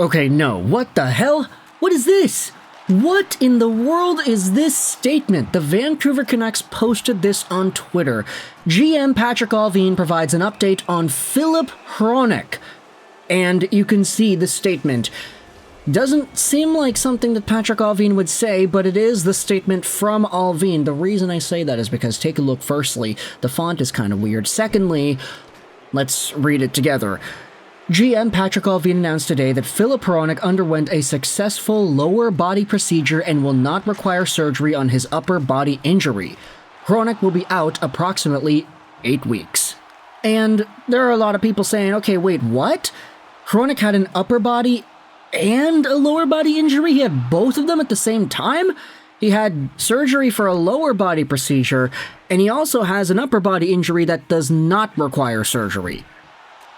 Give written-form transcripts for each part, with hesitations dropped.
Okay, no. What the hell? What is this? What in the world is this statement? The Vancouver Canucks posted this on Twitter. GM PATRIK ALLVIN provides an update on Filip Hronek. And you can see the statement. Doesn't seem like something that PATRIK ALLVIN would say, but it is the statement from ALLVIN. The reason I say that is because, take a look, firstly, the font is kind of weird. Secondly, let's read it together. GM PATRIK ALLVIN announced today that Filip Hronek underwent a successful lower body procedure and will not require surgery on his upper body injury. Hronek will be out approximately 8 weeks. And there are a lot of people saying, okay, wait, what? Hronek had an upper body and a lower body injury? He had both of them at the same time? He had surgery for a lower body procedure, and he also has an upper body injury that does not require surgery.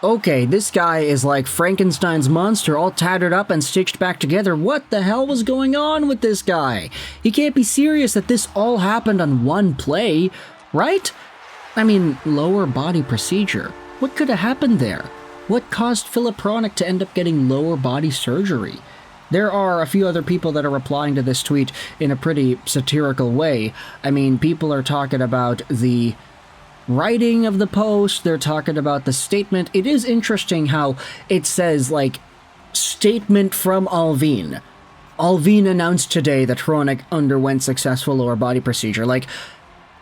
Okay, this guy is like Frankenstein's monster, all tattered up and stitched back together. What the hell was going on with this guy? He can't be serious that this all happened on one play, right? I mean, lower body procedure. What could have happened there? What caused Filip Hronek to end up getting lower body surgery? There are a few other people that are replying to this tweet in a pretty satirical way. I mean, people are talking about the writing of the post, they're talking about the statement. It is interesting how it says, like, statement from ALLVIN. ALLVIN announced today that Hronek underwent successful lower body procedure. Like,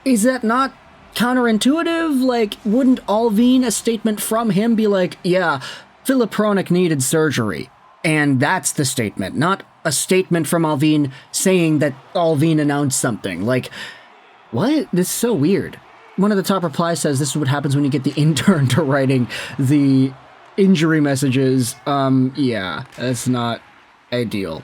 is that not counterintuitive? Like, wouldn't ALLVIN, a statement from him, be like, yeah, Filip Hronek needed surgery? And that's the statement, not a statement from ALLVIN saying that ALLVIN announced something. Like, what? This is so weird. One of the top replies says this is what happens when you get the intern to writing the injury messages. Yeah, that's not ideal.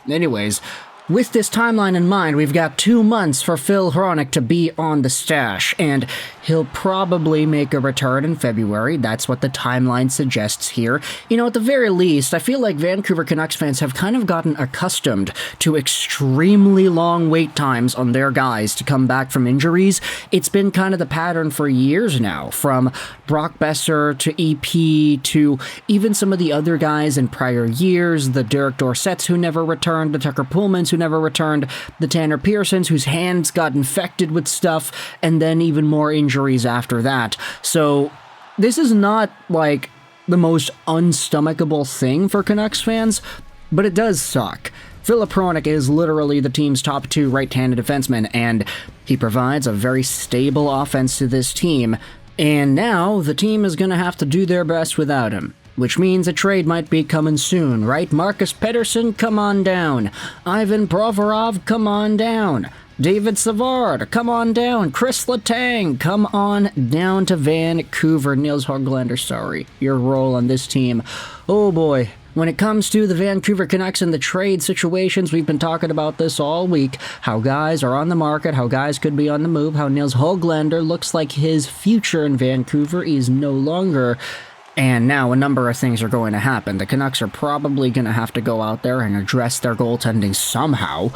Anyways, with this timeline in mind, we've got 2 months for Phil Hronek to be on the stash, and he'll probably make a return in February. That's what the timeline suggests here. You know, at the very least, I feel like Vancouver Canucks fans have kind of gotten accustomed to extremely long wait times on their guys to come back from injuries. It's been kind of the pattern for years now, from Brock Besser to EP to even some of the other guys in prior years, the Derek Dorsetts who never returned, the Tucker Pullmans who never returned, the Tanner Pearsons whose hands got infected with stuff, and then even more injuries after that. So this is not like the most unstomachable thing for Canucks fans, but it does suck. Filip Hronek is literally the team's top 2 right-handed defenseman, and he provides a very stable offense to this team, and now the team is going to have to do their best without him. Which means a trade might be coming soon, right? Marcus Pettersson, come on down. Ivan Provorov, come on down. David Savard, come on down. Chris Letang, come on down to Vancouver. Nils Höglander, sorry. Your role on this team. Oh boy. When it comes to the Vancouver Canucks and the trade situations, we've been talking about this all week. How guys are on the market, how guys could be on the move, how Nils Höglander looks like his future in Vancouver is no longer. And now a number of things are going to happen. The Canucks are probably going to have to go out there and address their goaltending somehow.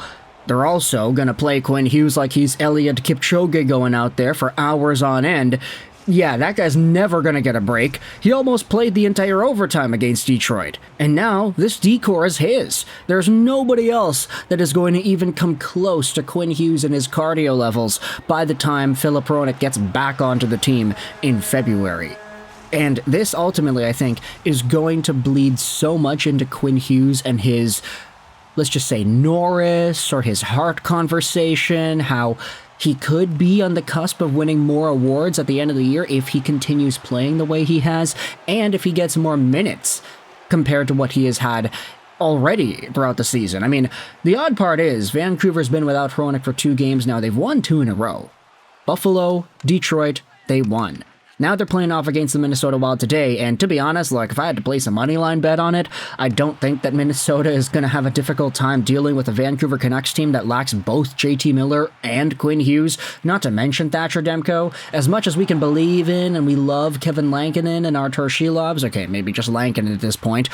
They're also going to play Quinn Hughes like he's Eliud Kipchoge going out there for hours on end. Yeah, that guy's never going to get a break. He almost played the entire overtime against Detroit. And now, this decor is his. There's nobody else that is going to even come close to Quinn Hughes and his cardio levels by the time Filip Hronek gets back onto the team in February. And this ultimately, I think, is going to bleed so much into Quinn Hughes and his, let's just say, Norris or his Hart conversation, how he could be on the cusp of winning more awards at the end of the year if he continues playing the way he has, and if he gets more minutes compared to what he has had already throughout the season. I mean, the odd part is Vancouver's been without Hronek for 2 games now. They've won 2 in a row. Buffalo, Detroit, they won. Now they're playing off against the Minnesota Wild today, and to be honest, like, if I had to place a moneyline bet on it, I don't think that Minnesota is going to have a difficult time dealing with a Vancouver Canucks team that lacks both JT Miller and Quinn Hughes, not to mention Thatcher Demko. As much as we can believe in and we love Kevin Lankinen and Artur Shilovs, okay, maybe just Lankinen at this point,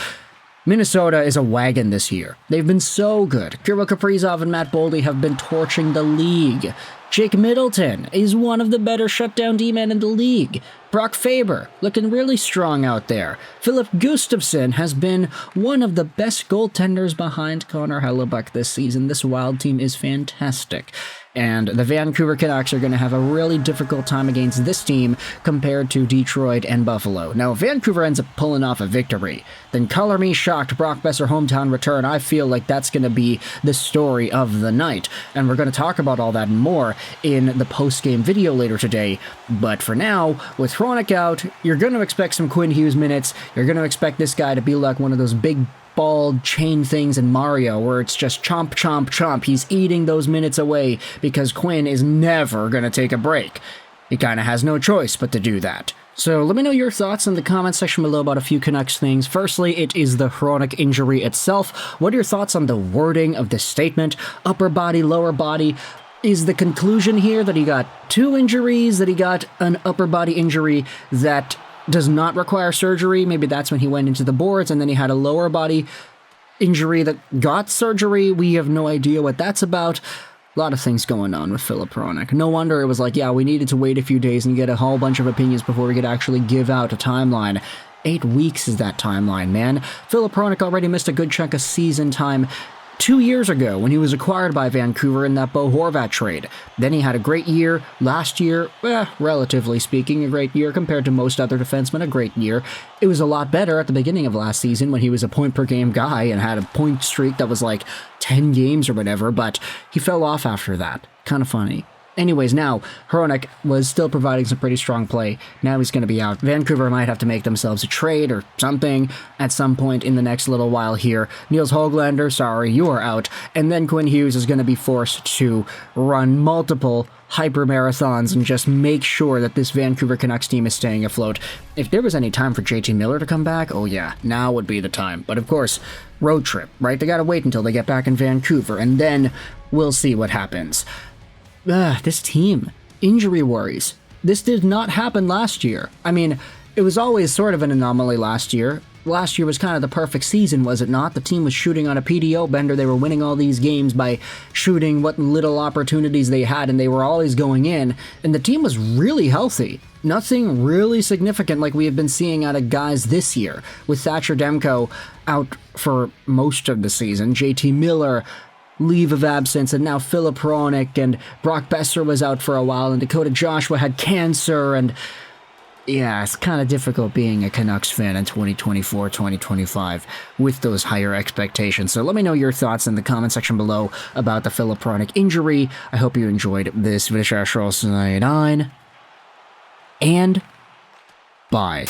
Minnesota is a wagon this year. They've been so good. Kirill Kaprizov and Matt Boldy have been torching the league. Jake Middleton is one of the better shutdown D-men in the league. Brock Faber, looking really strong out there. Filip Gustafsson has been one of the best goaltenders behind Connor Hellebuyck this season. This Wild team is fantastic. And the Vancouver Canucks are going to have a really difficult time against this team compared to Detroit and Buffalo. Now, if Vancouver ends up pulling off a victory, then color me shocked, Brock Besser hometown return. I feel like that's going to be the story of the night. And we're going to talk about all that and more in the post-game video later today. But for now, with Hronek out, you're going to expect some Quinn Hughes minutes. You're going to expect this guy to be like one of those big bald chain things in Mario where it's just chomp, chomp, chomp. He's eating those minutes away because Quinn is never going to take a break. He kind of has no choice but to do that. So let me know your thoughts in the comment section below about a few Canucks things. Firstly, it is the Hronek injury itself. What are your thoughts on the wording of this statement? Upper body, lower body. Is the conclusion here that he got 2 injuries, that he got an upper body injury that does not require surgery? Maybe that's when he went into the boards, and then he had a lower body injury that got surgery. We have no idea what that's about. A lot of things going on with Filip Hronek. No wonder it was like, yeah, we needed to wait a few days and get a whole bunch of opinions before we could actually give out a timeline. 8 weeks is that timeline, man. Filip Hronek already missed a good chunk of season time 2 years ago when he was acquired by Vancouver in that Bo Horvat trade. Then he had a great year. Last year, relatively speaking, a great year compared to most other defensemen, a great year. It was a lot better at the beginning of last season when he was a point-per-game guy and had a point streak that was like 10 games or whatever, but he fell off after that. Kind of funny. Anyways, now, Hronek was still providing some pretty strong play. Now he's going to be out. Vancouver might have to make themselves a trade or something at some point in the next little while here. Niels Höglander, sorry, you are out. And then Quinn Hughes is going to be forced to run multiple hyper-marathons and just make sure that this Vancouver Canucks team is staying afloat. If there was any time for JT Miller to come back, oh yeah, now would be the time. But of course, road trip, right? They gotta wait until they get back in Vancouver, and then we'll see what happens. This team. Injury worries. This did not happen last year. I mean, it was always sort of an anomaly last year. Last year was kind of the perfect season, was it not? The team was shooting on a PDO bender. They were winning all these games by shooting what little opportunities they had, and they were always going in. And the team was really healthy. Nothing really significant like we have been seeing out of guys this year, with Thatcher Demko out for most of the season, JT Miller leave of absence, and now Filip Hronek, and Brock Besser was out for a while, and Dakota Joshua had cancer, and yeah, it's kind of difficult being a Canucks fan in 2024, 2025 with those higher expectations. So let me know your thoughts in the comment section below about the Filip Hronek injury. I hope you enjoyed this video, and bye.